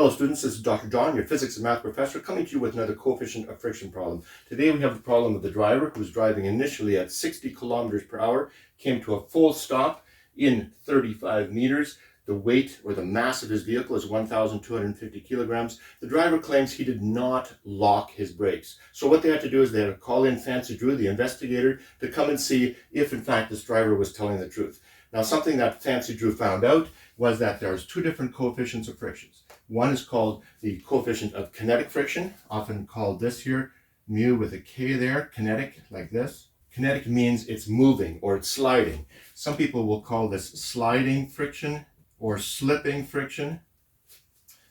fellow students, this is Dr. John, your physics and math professor, coming to you with another coefficient of friction problem. Today we have the problem of the driver who was driving initially at 60 kilometers per hour, came to a full stop in 35 meters. The weight or the mass of his vehicle is 1,250 kilograms. The driver claims he did not lock his brakes. So what they had to do is they had to call in Fancy Drew, the investigator, to come and see if in fact this driver was telling the truth. Now, something that Fancy Drew found out was that there's two different coefficients of frictions. One is called the coefficient of kinetic friction, often called this here, mu with a K there, kinetic, like this. Kinetic means it's moving or it's sliding. Some people will call this sliding friction or slipping friction.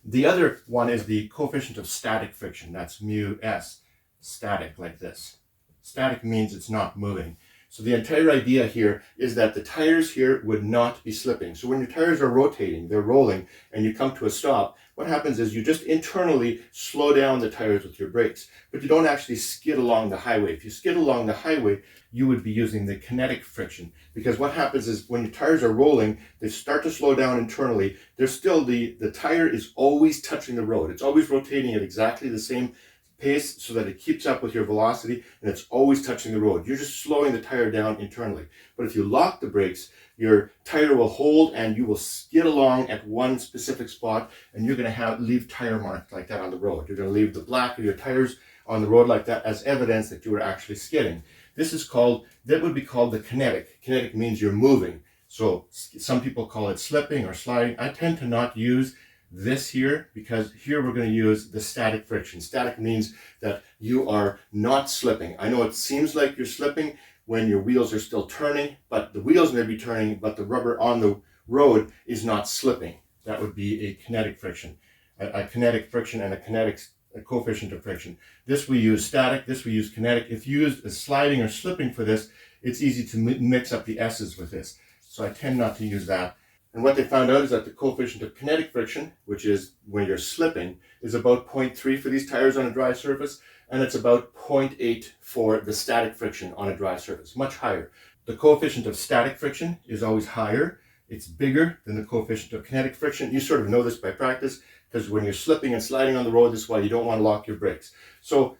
The other one is the coefficient of static friction, that's mu s, static, like this. Static means it's not moving. So the entire idea here is that the tires here would not be slipping. So when your tires are rotating, they're rolling, and you come to a stop, what happens is you just internally slow down the tires with your brakes, but you don't actually skid along the highway. If you skid along the highway, you would be using the kinetic friction, because what happens is when your tires are rolling, they start to slow down internally. There's still the tire is always touching the road. It's always rotating at exactly the same pace so that it keeps up with your velocity, and it's always touching the road. You're just slowing the tire down internally. But if you lock the brakes, your tire will hold and you will skid along at one specific spot, and you're going to leave tire marks like that on the road. You're going to leave the black of your tires on the road like that as evidence that you were actually skidding. That would be called the kinetic. Kinetic means you're moving. So some people call it slipping or sliding. I tend to not use this here, because here we're going to use the static friction. Static means that you are not slipping. I know it seems like you're slipping when your wheels are still turning, but the wheels may be turning, but the rubber on the road is not slipping. That would be a kinetic friction. A kinetic friction and a coefficient of friction. This we use static, this we use kinetic. If you use a sliding or slipping for this, it's easy to mix up the S's with this. So I tend not to use that. And what they found out is that the coefficient of kinetic friction, which is when you're slipping, is about 0.3 for these tires on a dry surface, and it's about 0.8 for the static friction on a dry surface, much higher. The coefficient of static friction is always higher. It's bigger than the coefficient of kinetic friction. You sort of know this by practice, because when you're slipping and sliding on the road, this is why you don't want to lock your brakes. So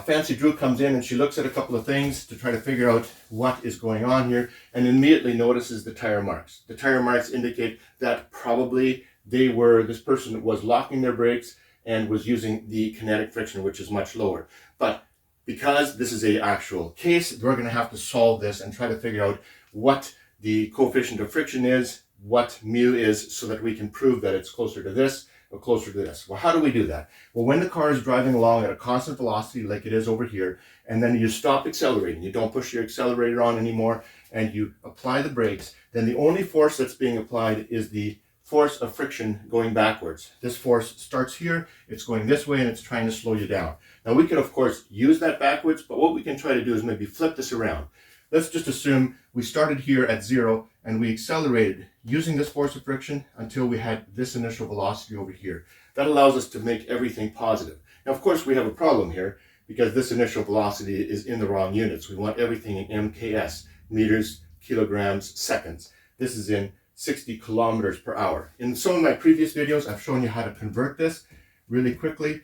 Fancy Drew comes in and she looks at a couple of things to try to figure out what is going on here, and immediately notices the tire marks. The tire marks indicate that probably this person was locking their brakes and was using the kinetic friction, which is much lower. But because this is an actual case, we're going to have to solve this and try to figure out what the coefficient of friction is, what mu is, so that we can prove that it's closer to this or closer to this. Well, how do we do that? Well, when the car is driving along at a constant velocity like it is over here, and then you stop accelerating, you don't push your accelerator on anymore, and you apply the brakes, then the only force that's being applied is the force of friction going backwards. This force starts here, it's going this way, and it's trying to slow you down. Now, we can, of course, use that backwards, but what we can try to do is maybe flip this around. Let's just assume we started here at 0 and we accelerated using this force of friction until we had this initial velocity over here. That allows us to make everything positive. Now, of course, we have a problem here because this initial velocity is in the wrong units. We want everything in MKS, meters, kilograms, seconds. This is in 60 kilometers per hour. In some of my previous videos, I've shown you how to convert this really quickly.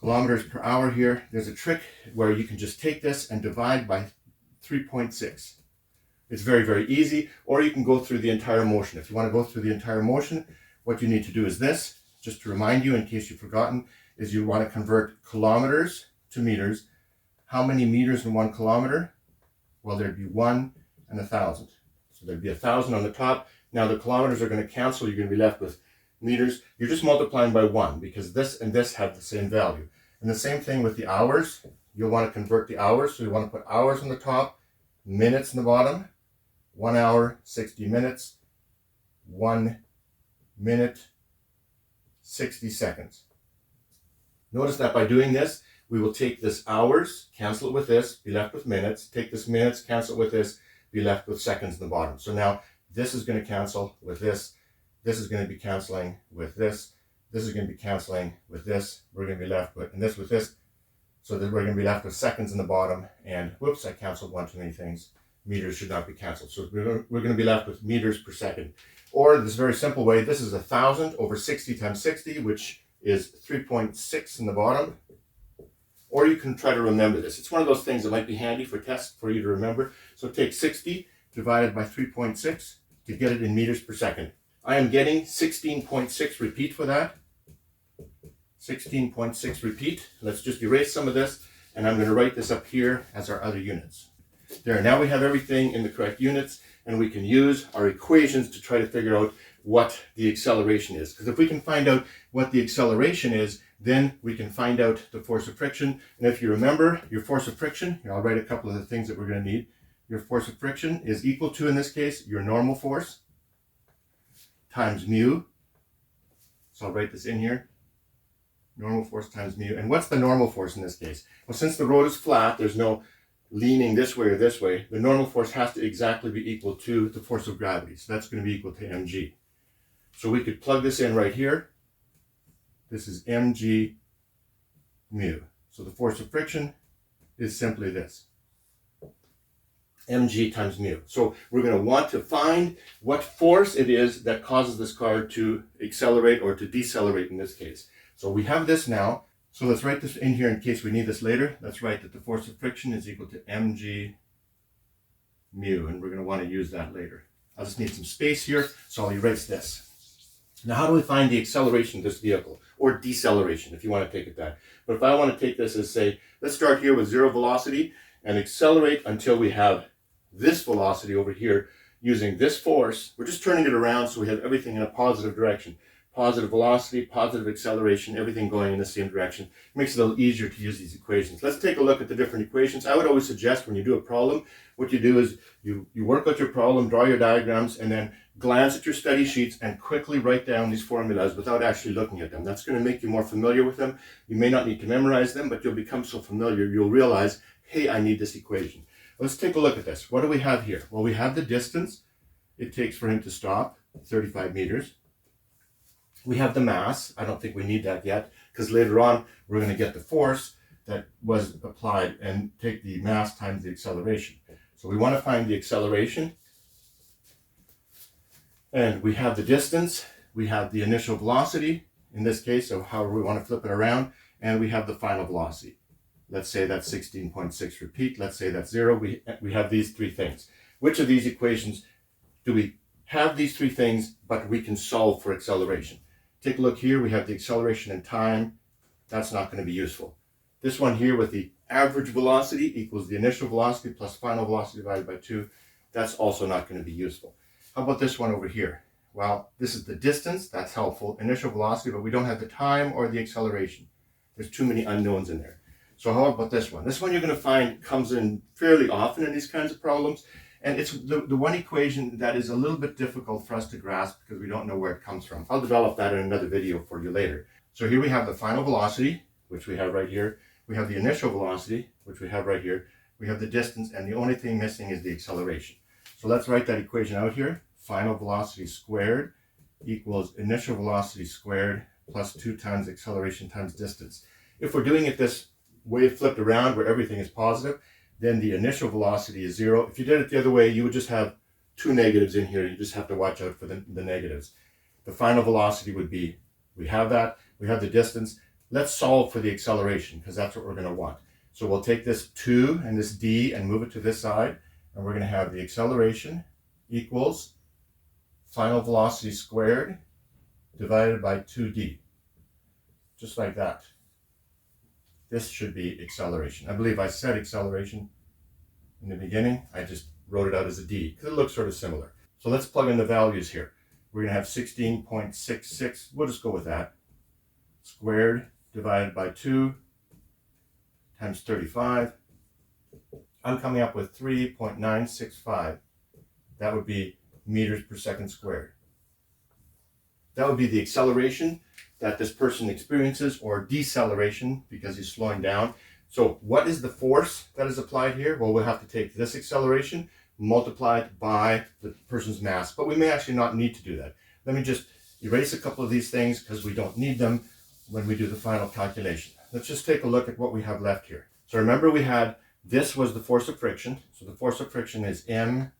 Kilometers per hour here. There's a trick where you can just take this and divide by 3.6. It's very, very easy, or you can go through the entire motion. If you want to go through the entire motion, what you need to do is this, just to remind you in case you've forgotten, is you want to convert kilometers to meters. How many meters in 1 kilometer? Well, there'd be 1 and 1,000. So there'd be 1,000 on the top. Now the kilometers are going to cancel. You're going to be left with meters. You're just multiplying by 1 because this and this have the same value. And the same thing with the hours. You'll want to convert the hours. So you want to put hours on the top, minutes in the bottom. 1 hour, 60 minutes. 1 minute, 60 seconds. Notice that by doing this, we will take this hours, cancel it with this, be left with minutes. Take this minutes, cancel it with this, be left with seconds in the bottom. So now this is going to cancel with this. This is going to be canceling with this. This is going to be canceling with this. We're going to be left with, and this with this. So that we're going to be left with seconds in the bottom. And whoops, I canceled one too many things. Meters should not be canceled. So we're going to be left with meters per second. Or this very simple way, this is 1,000 over 60 times 60, which is 3.6 in the bottom. Or you can try to remember this. It's one of those things that might be handy for tests for you to remember. So take 60 divided by 3.6 to get it in meters per second. I am getting 16.6 repeat for that. 16.6 repeat. Let's just erase some of this, and I'm going to write this up here as our other units. There, now we have everything in the correct units, and we can use our equations to try to figure out what the acceleration is. Because if we can find out what the acceleration is, then we can find out the force of friction. And if you remember your force of friction, here I'll write a couple of the things that we're going to need. Your force of friction is equal to, in this case, your normal force times mu. So I'll write this in here. Normal force times mu. And what's the normal force in this case? Well, since the road is flat, there's no leaning this way or this way. The normal force has to exactly be equal to the force of gravity. So that's going to be equal to mg. So we could plug this in right here. This is mg mu. So the force of friction is simply this. mg times mu. So we're going to want to find what force it is that causes this car to accelerate or to decelerate in this case. So we have this now. So let's write this in here in case we need this later. Let's write that the force of friction is equal to mg mu, and we're going to want to use that later. I just need some space here, so I'll erase this. Now, how do we find the acceleration of this vehicle, or deceleration, if you want to take it that? But if I want to take this as, say, let's start here with 0 velocity and accelerate until we have this velocity over here using this force. We're just turning it around so we have everything in a positive direction. Positive velocity, positive acceleration, everything going in the same direction. It makes it a little easier to use these equations. Let's take a look at the different equations. I would always suggest when you do a problem, what you do is you work out your problem, draw your diagrams, and then glance at your study sheets and quickly write down these formulas without actually looking at them. That's going to make you more familiar with them. You may not need to memorize them, but you'll become so familiar, you'll realize, hey, I need this equation. Let's take a look at this. What do we have here? Well, we have the distance it takes for him to stop, 35 meters. We have the mass. I don't think we need that yet, because later on we're going to get the force that was applied and take the mass times the acceleration. So we want to find the acceleration. And we have the distance. We have the initial velocity, in this case, so however we want to flip it around. And we have the final velocity. Let's say that's 16.6 repeat. Let's say that's 0. We have these three things. Which of these equations do we have these three things, but we can solve for acceleration? Take a look here. We have the acceleration in time. That's not going to be useful. This one here with the average velocity equals the initial velocity plus final velocity divided by 2. That's also not going to be useful. How about this one over here? Well, this is the distance. That's helpful. Initial velocity, but we don't have the time or the acceleration. There's too many unknowns in there. So how about this one? This one you're going to find comes in fairly often in these kinds of problems. And it's the one equation that is a little bit difficult for us to grasp because we don't know where it comes from. I'll develop that in another video for you later. So here we have the final velocity, which we have right here. We have the initial velocity, which we have right here. We have the distance, and the only thing missing is the acceleration. So let's write that equation out here. Final velocity squared equals initial velocity squared plus 2 times acceleration times distance. If we're doing it this way flipped around where everything is positive, then the initial velocity is 0. If you did it the other way, you would just have 2 negatives in here. You just have to watch out for the negatives. The final velocity would be, we have that, we have the distance. Let's solve for the acceleration because that's what we're going to want. So we'll take this 2 and this d and move it to this side, and we're going to have the acceleration equals final velocity squared divided by 2d. Just like that. This should be acceleration. I believe I said acceleration in the beginning. I just wrote it out as a d because it looks sort of similar. So let's plug in the values here. We're going to have 16.66. We'll just go with that. Squared divided by 2 times 35. I'm coming up with 3.965. That would be meters per second squared. That would be the acceleration that this person experiences, or deceleration because he's slowing down. So what is the force that is applied here? Well, we'll have to take this acceleration, multiply it by the person's mass, but we may actually not need to do that. Let me just erase a couple of these things because we don't need them when we do the final calculation. Let's just take a look at what we have left here. So remember we had, this was the force of friction. So the force of friction is mg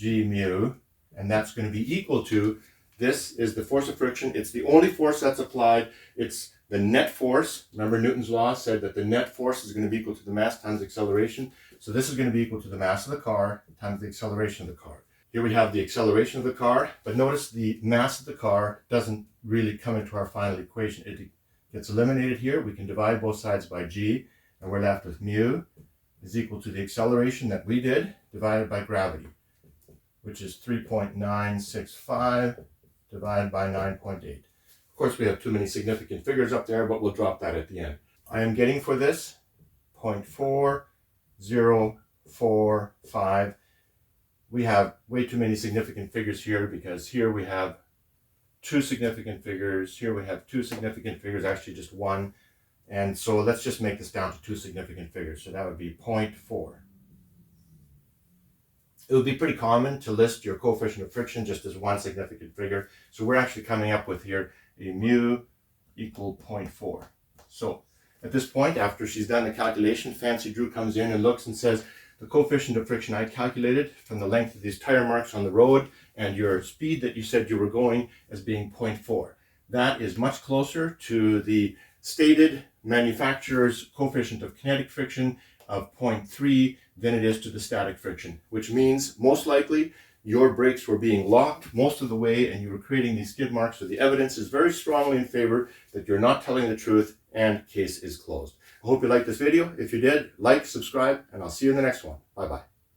mu. and that's going to be equal to, this is the force of friction. It's the only force that's applied. It's the net force. Remember, Newton's law said that the net force is going to be equal to the mass times the acceleration. So this is going to be equal to the mass of the car times the acceleration of the car. Here we have the acceleration of the car, but notice the mass of the car doesn't really come into our final equation. It gets eliminated here. We can divide both sides by g, and we're left with mu is equal to the acceleration that we did divided by gravity, which is 3.965 divided by 9.8. Of course, we have too many significant figures up there, but we'll drop that at the end. I am getting for this 0.4045. We have way too many significant figures here, because here we have two significant figures, here we have two significant figures, actually just one. And so let's just make this down to two significant figures. So that would be 0.4. It would be pretty common to list your coefficient of friction just as one significant figure. So we're actually coming up with here a mu equal 0.4. So at this point, after she's done the calculation, Fancy Drew comes in and looks and says, the coefficient of friction I calculated from the length of these tire marks on the road and your speed that you said you were going as being 0.4. That is much closer to the stated manufacturer's coefficient of kinetic friction of 0.3 than it is to the static friction, which means most likely your brakes were being locked most of the way and you were creating these skid marks. So the evidence is very strongly in favor that you're not telling the truth, and case is closed. I hope you liked this video. If you did, like, subscribe, and I'll see you in the next one. Bye-bye.